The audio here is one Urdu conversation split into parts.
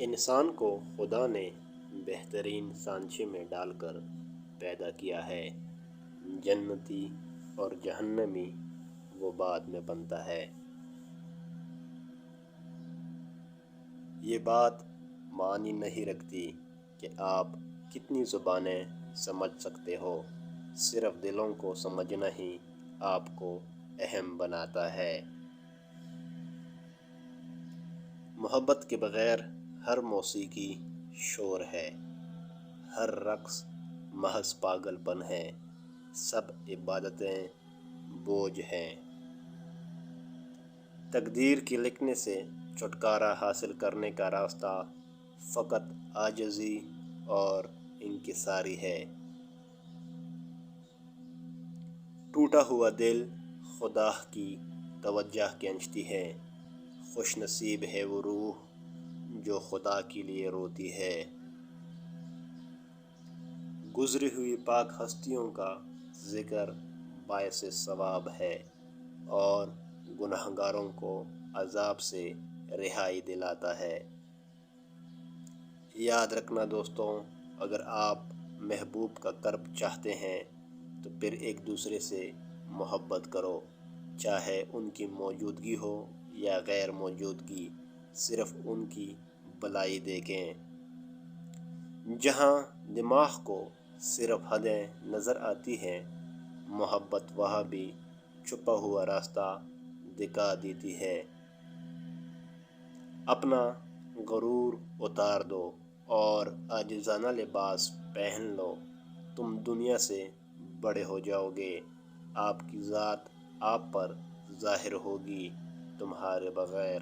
انسان کو خدا نے بہترین سانچے میں ڈال کر پیدا کیا ہے۔ جنتی اور جہنمی وہ بعد میں بنتا ہے۔ یہ بات معنی نہیں رکھتی کہ آپ کتنی زبانیں سمجھ سکتے ہو، صرف دلوں کو سمجھنا ہی آپ کو اہم بناتا ہے۔ محبت کے بغیر ہر موسیقی شور ہے، ہر رقص محض پاگل پن ہے، سب عبادتیں بوجھ ہیں۔ تقدیر کے لکھنے سے چھٹکارا حاصل کرنے کا راستہ فقط عاجزی اور انکساری ہے۔ ٹوٹا ہوا دل خدا کی توجہ کھینچتی ہے، خوش نصیب ہے وہ روح جو خدا کے لیے روتی ہے۔ گزری ہوئی پاک ہستیوں کا ذکر باعث ثواب ہے اور گنہگاروں کو عذاب سے رہائی دلاتا ہے۔ یاد رکھنا دوستوں، اگر آپ محبوب کا قرب چاہتے ہیں تو پھر ایک دوسرے سے محبت کرو، چاہے ان کی موجودگی ہو یا غیر موجودگی، صرف ان کی بھلائی دیکھیں۔ جہاں دماغ کو صرف حدیں نظر آتی ہیں، محبت وہاں بھی چھپا ہوا راستہ دکھا دیتی ہے۔ اپنا غرور اتار دو اور عاجزانہ لباس پہن لو، تم دنیا سے بڑے ہو جاؤ گے، آپ کی ذات آپ پر ظاہر ہوگی تمہارے بغیر۔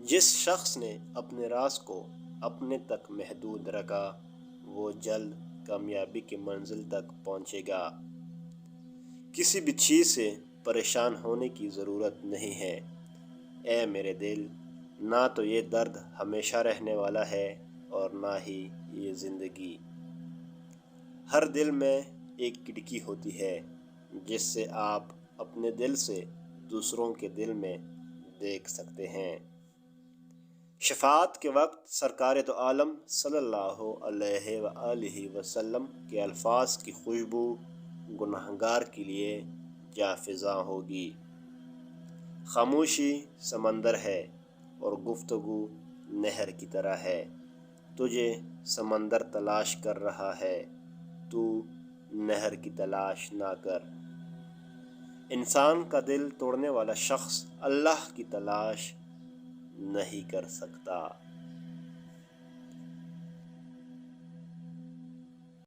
جس شخص نے اپنے راز کو اپنے تک محدود رکھا، وہ جلد کامیابی کی منزل تک پہنچے گا۔ کسی بھی چیز سے پریشان ہونے کی ضرورت نہیں ہے، اے میرے دل، نہ تو یہ درد ہمیشہ رہنے والا ہے اور نہ ہی یہ زندگی۔ ہر دل میں ایک کھڑکی ہوتی ہے جس سے آپ اپنے دل سے دوسروں کے دل میں دیکھ سکتے ہیں۔ شفاعت کے وقت سرکار دو عالم صلی اللہ علیہ وآلہ وسلم کے الفاظ کی خوشبو گنہگار کے لیے جاں ہوگی۔ خاموشی سمندر ہے اور گفتگو نہر کی طرح ہے۔ تجھے سمندر تلاش کر رہا ہے، تو نہر کی تلاش نہ کر۔ انسان کا دل توڑنے والا شخص اللہ کی تلاش نہیں کر سکتا۔